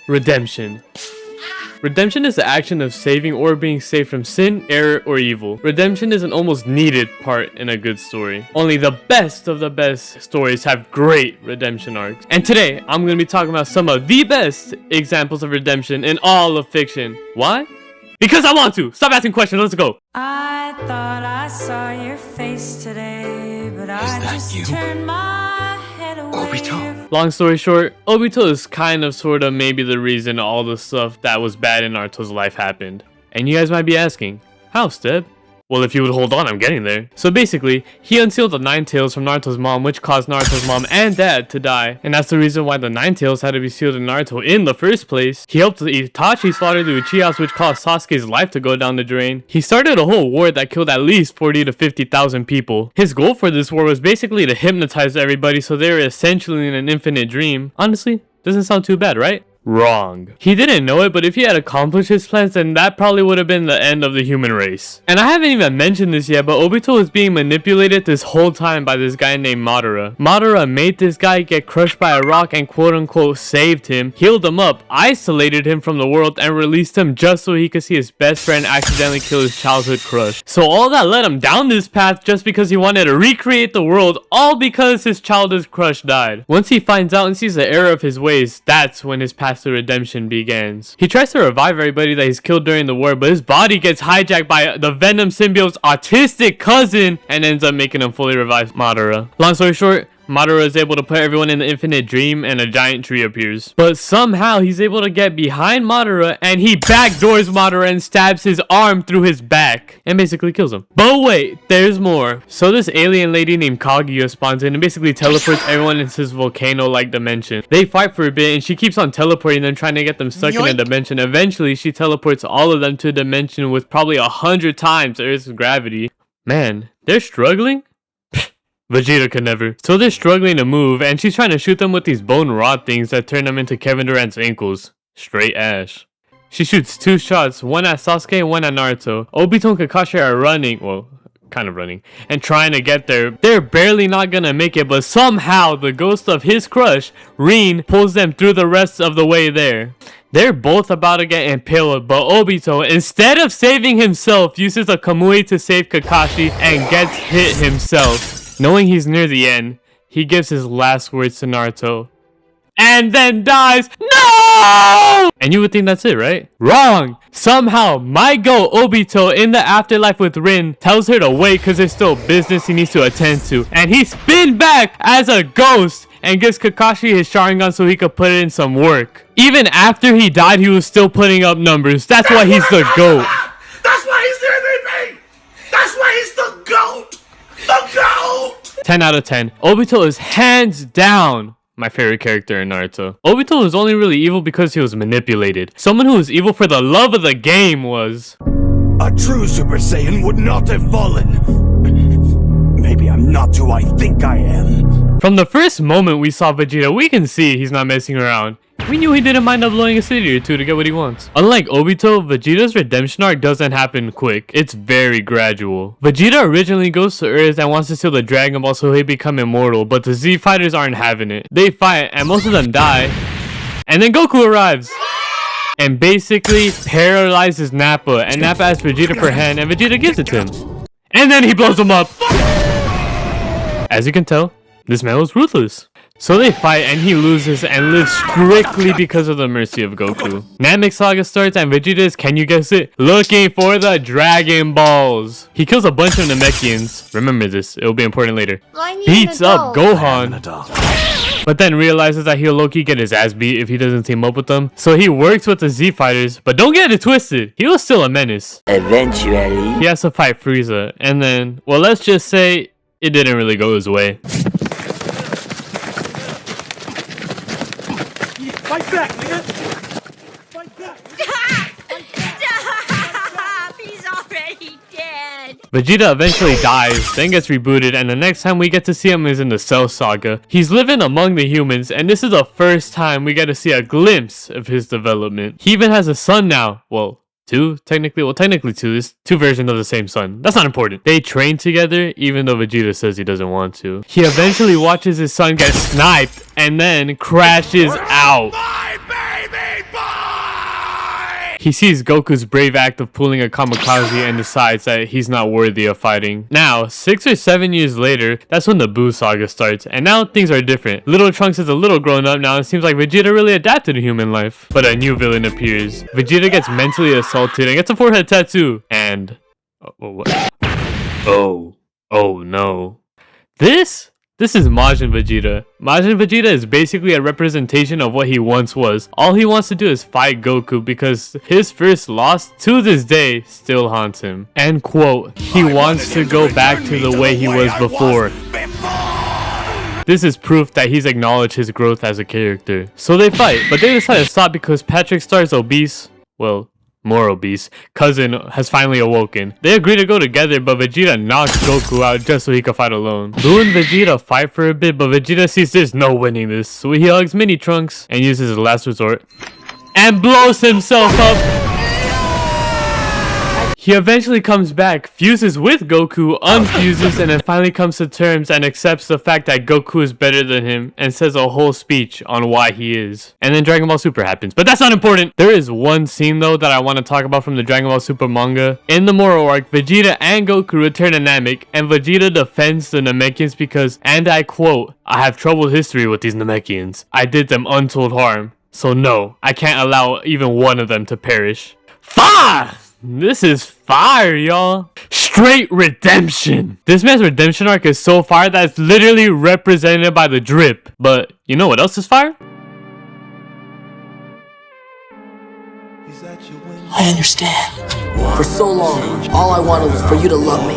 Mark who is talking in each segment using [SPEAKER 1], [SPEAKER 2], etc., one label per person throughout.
[SPEAKER 1] Redemption. Redemption is the action of saving or being saved from sin, error, or evil. Redemption is an almost needed part in a good story. Only the best of the best stories have great redemption arcs. And today, I'm going to be talking about some of the best examples of redemption in all of fiction. Why? Because I want to! Stop asking questions, let's go!
[SPEAKER 2] I thought I saw your face today, but I just turned my head away.
[SPEAKER 3] Obito?
[SPEAKER 1] Long story short, Obito is kind of sorta maybe the reason all the stuff that was bad in Naruto's life happened. And you guys might be asking, how, Steb? Well, if you would hold on, I'm getting there. So basically, he unsealed the 9 tails from Naruto's mom, which caused Naruto's mom and dad to die. And that's the reason why the 9 tails had to be sealed in Naruto in the first place. He helped Itachi slaughter the Uchihas, which caused Sasuke's life to go down the drain. He started a whole war that killed at least 40 to 50,000 people. His goal for this war was basically to hypnotize everybody so they were essentially in an infinite dream. Honestly, doesn't sound too bad, right? Wrong. He didn't know it, but if he had accomplished his plans, then that probably would have been the end of the human race. And I haven't even mentioned this yet, but Obito was being manipulated this whole time by this guy named Madara. Madara made this guy get crushed by a rock and quote-unquote saved him, healed him up, isolated him from the world, and released him just so he could see his best friend accidentally kill his childhood crush. So all that led him down this path just because he wanted to recreate the world, all because his childhood crush died. Once he finds out and sees the error of his ways, that's when his path to redemption begins. He tries to revive everybody that he's killed during the war, but his body gets hijacked by the Venom symbiote's autistic cousin and ends up making him fully revive Madara. Long story short, Madara is able to put everyone in the infinite dream and a giant tree appears. But somehow he's able to get behind Madara and he backdoors Madara and stabs his arm through his back and basically kills him. But wait, there's more. So this alien lady named Kaguya spawns in and basically teleports everyone into this volcano-like dimension. They fight for a bit and she keeps on teleporting them, trying to get them stuck in a dimension. Eventually she teleports all of them to a dimension with probably 100 times Earth's gravity. Man, they're struggling? Vegeta could never. So they're struggling to move, and she's trying to shoot them with these bone rod things that turn them into Kevin Durant's ankles. Straight ash. She shoots 2 shots, one at Sasuke and one at Naruto. Obito and Kakashi are running, well, kind of running, and trying to get there. They're barely not gonna make it, but somehow the ghost of his crush, Rin, pulls them through the rest of the way there. They're both about to get impaled, but Obito, instead of saving himself, uses a Kamui to save Kakashi and gets hit himself. Knowing he's near the end, he gives his last words to Naruto and then dies. No! And you would think that's it, right? Wrong! Somehow, my goat Obito in the afterlife with Rin tells her to wait because there's still business he needs to attend to. And he spins back as a ghost and gives Kakashi his Sharingan so he could put in some work. Even after he died, he was still putting up numbers. That's why he's the GOAT.
[SPEAKER 3] That's why he's the MVP! That's why he's the GOAT! The GOAT!
[SPEAKER 1] 10 out of 10. Obito is hands down my favorite character in Naruto. Obito was only really evil because he was manipulated. Someone who was evil for the love of the game was...
[SPEAKER 3] A true Super Saiyan would not have fallen. Maybe I'm not who I think I am.
[SPEAKER 1] From the first moment we saw Vegeta, we can see he's not messing around. We knew he didn't mind blowing a city or two to get what he wants. Unlike Obito, Vegeta's redemption arc doesn't happen quick. It's very gradual. Vegeta originally goes to Earth and wants to steal the Dragon Ball so he'll become immortal, but the Z fighters aren't having it. They fight and most of them die. And then Goku arrives and basically paralyzes Nappa, and Nappa asks Vegeta for a hand and Vegeta gives it to him. And then he blows him up. As you can tell, this man was ruthless. So they fight and he loses and lives strictly because of the mercy of Goku. Namek Saga starts and Vegeta is, can you guess it, looking for the Dragon Balls. He kills a bunch of Namekians. Remember this, it'll be important later. Beats up Gohan, but then realizes that he'll low-key get his ass beat if he doesn't team up with them. So he works with the Z fighters, but don't get it twisted, he was still a menace.
[SPEAKER 4] Eventually,
[SPEAKER 1] he has to fight Frieza, and then, well, let's just say it didn't really go his way.
[SPEAKER 3] Fight back, nigga! Fight back!
[SPEAKER 2] Stop! He's already dead.
[SPEAKER 1] Vegeta eventually dies, then gets rebooted, and the next time we get to see him is in the Cell Saga. He's living among the humans, and this is the first time we get to see a glimpse of his development. He even has a son now. Well, 2, technically. Well, technically 2. There's 2 versions of the same son. That's not important. They train together, even though Vegeta says he doesn't want to. He eventually watches his son get sniped, and then crashes out.
[SPEAKER 3] My baby boy!
[SPEAKER 1] He sees Goku's brave act of pulling a kamikaze and decides that he's not worthy of fighting. Now, 6 or 7 years later, that's when the Buu saga starts, and now things are different. Little Trunks is a little grown up now, and it seems like Vegeta really adapted to human life. But a new villain appears. Vegeta gets mentally assaulted and gets a forehead tattoo. And... Oh no. This is Majin Vegeta. Majin Vegeta is basically a representation of what he once was. All he wants to do is fight Goku because his first loss to this day still haunts him. And quote, he wants to go back to the way he was before. This is proof that he's acknowledged his growth as a character. So they fight, but they decide to stop because Patrick Star's obese, well, more obese, cousin has finally awoken. They agree to go together, but Vegeta knocks Goku out just so he can fight alone. Buu and Vegeta fight for a bit, but Vegeta sees there's no winning this, so he hugs Mini Trunks and uses his last resort and blows himself up. He eventually comes back, fuses with Goku, unfuses, and then finally comes to terms and accepts the fact that Goku is better than him and says a whole speech on why he is. And then Dragon Ball Super happens, but that's not important. There is one scene though that I want to talk about from the Dragon Ball Super manga. In the Moro arc, Vegeta and Goku return to Namek, and Vegeta defends the Namekians because, and I quote, I have troubled history with these Namekians. I did them untold harm, so no, I can't allow even one of them to perish. Fire! This is fire, y'all. Straight redemption. This man's redemption arc is so fire that it's literally represented by the drip. But you know what else is fire?
[SPEAKER 4] I understand. For so long, all I wanted was for you to love me,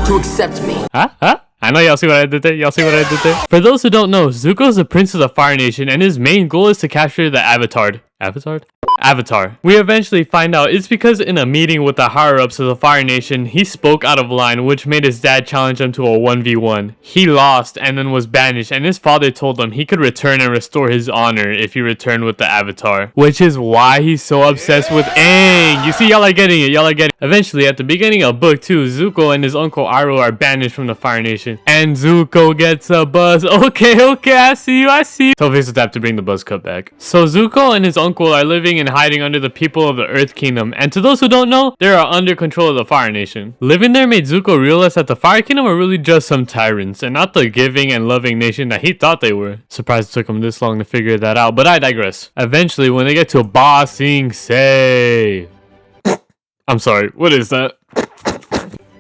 [SPEAKER 4] to accept me.
[SPEAKER 1] Huh? I know y'all see what I did there. Y'all see what I did there? For those who don't know, Zuko is the prince of the Fire Nation, and his main goal is to capture the Avatar. Avatar. We eventually find out it's because in a meeting with the higher-ups of the Fire Nation, he spoke out of line, which made his dad challenge him to a 1v1. He lost and then was banished, and his father told him he could return and restore his honor if he returned with the Avatar, which is why he's so obsessed with Aang. You see, y'all are getting it. Eventually, at the beginning of book 2, Zuko and his uncle Iroh are banished from the Fire Nation, and Zuko gets a buzz. Okay, I see you. So Vegeta have to bring the buzz cut back. So Zuko and his uncle are living and hiding under the people of the Earth Kingdom, and to those who don't know, they are under control of the Fire Nation. Living there made Zuko realize that the Fire Kingdom are really just some tyrants, and not the giving and loving nation that he thought they were. Surprised it took him this long to figure that out, but I digress. Eventually, when they get to Ba Sing Se... I'm sorry, what is that?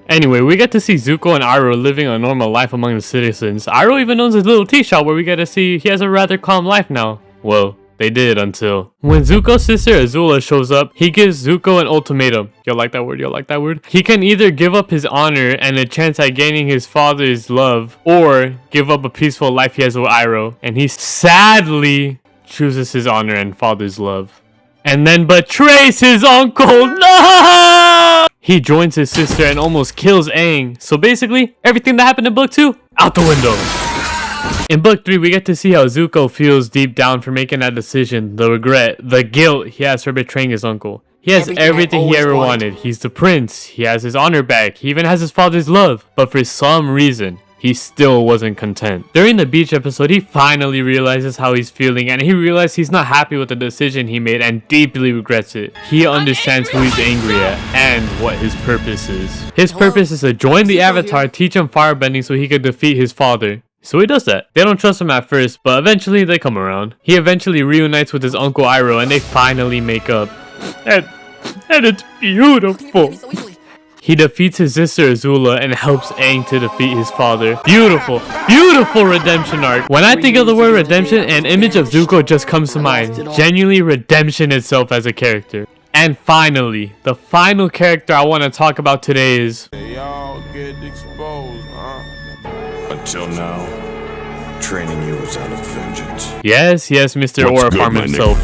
[SPEAKER 1] Anyway, we get to see Zuko and Iroh living a normal life among the citizens. Iroh even owns his little tea shop where we get to see he has a rather calm life now. Well, they did until... When Zuko's sister Azula shows up, he gives Zuko an ultimatum. Y'all like that word? He can either give up his honor and a chance at gaining his father's love, or give up a peaceful life he has with Iroh. And he sadly chooses his honor and father's love. And then betrays his uncle. No! He joins his sister and almost kills Aang. So basically, everything that happened in book 2, out the window. In book 3, we get to see how Zuko feels deep down for making that decision, the regret, the guilt he has for betraying his uncle. He has everything he ever wanted. He's the prince, he has his honor back, he even has his father's love. But for some reason, he still wasn't content. During the beach episode, he finally realizes how he's feeling, and he realizes he's not happy with the decision he made and deeply regrets it. He understands who he's angry at and what his purpose is. His purpose is to join the Avatar, teach him firebending so he could defeat his father. So he does that. They don't trust him at first, but eventually they come around. He eventually reunites with his uncle Iroh, and they finally make up. And it's beautiful. He defeats his sister Azula and helps Aang to defeat his father. Beautiful redemption arc. When I think of the word redemption, an image of Zuko just comes to mind. Genuinely redemption itself as a character. And finally, the final character I want to talk about today is...
[SPEAKER 5] Y'all get exposed, huh?
[SPEAKER 3] Until now, training you was out of vengeance.
[SPEAKER 1] Yes, Mr. Orafarm himself.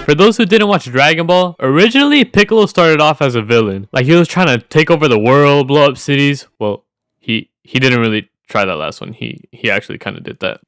[SPEAKER 1] For those who didn't watch Dragon Ball, originally Piccolo started off as a villain. Like he was trying to take over the world, blow up cities. Well, he didn't really try that last one. He actually kind of did that.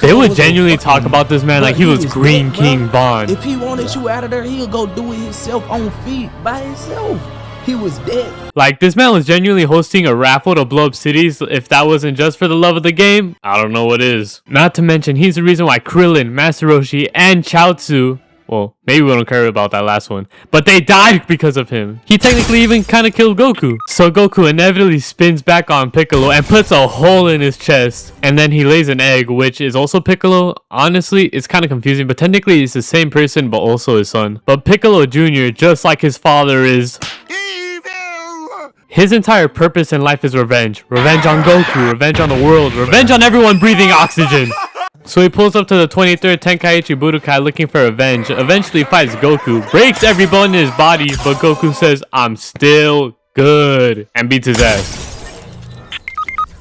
[SPEAKER 1] They would genuinely talk about this man like he was Green King Bond.
[SPEAKER 6] If he wanted you out of there, he'll go do it himself on feet by himself.
[SPEAKER 4] he was dead.
[SPEAKER 1] Like, this man was genuinely hosting a raffle to blow up cities. If that wasn't just for the love of the game, I don't know what is. Not to mention, he's the reason why Krillin, Master Roshi, and Chaozu, well, maybe we don't care about that last one, but they died because of him. He technically even kind of killed Goku. So Goku inevitably spins back on Piccolo and puts a hole in his chest. And then he lays an egg, which is also Piccolo. Honestly, it's kind of confusing, but technically it's the same person, but also his son. But Piccolo Jr., just like his father, is
[SPEAKER 3] Evil!
[SPEAKER 1] his entire purpose in life is revenge. Revenge on Goku, revenge on the world, revenge on everyone breathing oxygen. So he pulls up to the 23rd Tenkaichi Budokai looking for revenge, eventually fights Goku, breaks every bone in his body, but Goku says, "I'm still good," and beats his ass.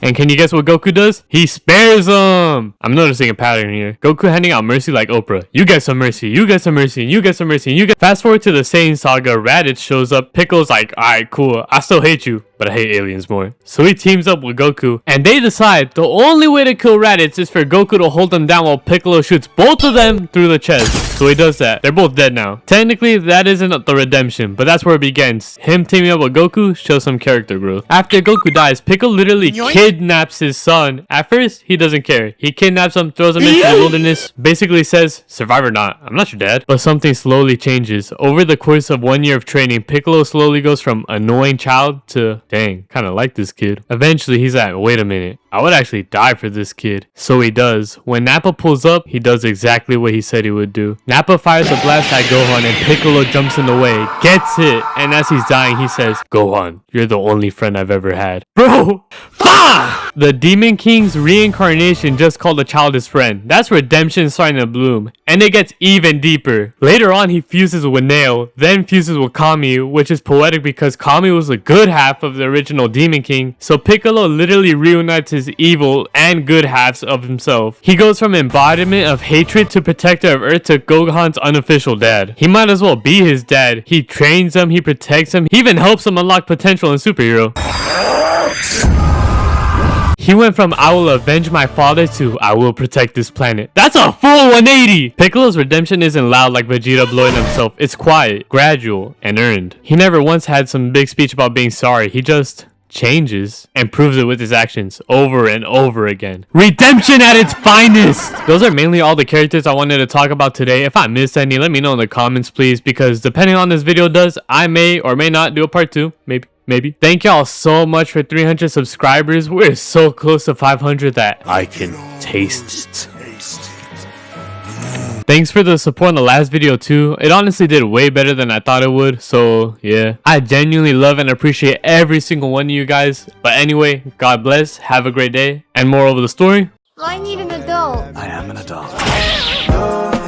[SPEAKER 1] And can you guess what Goku does? He spares him! I'm noticing a pattern here. Goku handing out mercy like Oprah. You get some mercy, you get some mercy, you get some mercy, and you get... Fast forward to the Saiyan Saga, Raditz shows up. Piccolo's like, alright, cool, I still hate you, but I hate aliens more. So he teams up with Goku, and they decide the only way to kill Raditz is for Goku to hold them down while Piccolo shoots both of them through the chest. So he does that. They're both dead now. Technically, that isn't the redemption, but that's where it begins. Him teaming up with Goku shows some character growth. After Goku dies, Piccolo literally kidnaps his son. At first, he doesn't care. He kidnaps him, throws him into the wilderness, basically says, survive or not, I'm not your dad. But something slowly changes. Over the course of 1 year of training, Piccolo slowly goes from annoying child to, dang, kind of like this kid. Eventually, he's like, wait a minute, I would actually die for this kid. So he does. When Nappa pulls up, he does exactly what he said he would do. Nappa fires a blast at Gohan and Piccolo jumps in the way, gets hit, and as he's dying, he says, Gohan, you're the only friend I've ever had. Bro! The Demon King's reincarnation just called the child his friend. That's redemption starting to bloom. And it gets even deeper. Later on, he fuses with Neo, then fuses with Kami, which is poetic because Kami was the good half of the original Demon King. So Piccolo literally reunites his evil and good halves of himself. He goes from embodiment of hatred to protector of Earth to Gohan's unofficial dad. He might as well be his dad. He trains him, he protects him, he even helps him unlock potential in superhero. He went from I will avenge my father to I will protect this planet. That's a full 180! Piccolo's redemption isn't loud like Vegeta blowing himself. It's quiet, gradual, and earned. He never once had some big speech about being sorry. He just changes and proves it with his actions over and over again. Redemption at its finest! Those are mainly all the characters I wanted to talk about today. If I missed any, let me know in the comments, please, because depending on this video does, I may or may not do a part 2. Maybe. Thank y'all so much for 300 subscribers. We're so close to 500 that I can taste it. Thanks for the support in the last video too. It honestly did way better than I thought it would. So yeah, I genuinely love and appreciate every single one of you guys. But anyway, God bless. Have a great day. And moral of the story.
[SPEAKER 6] I need an adult.
[SPEAKER 3] I am an adult.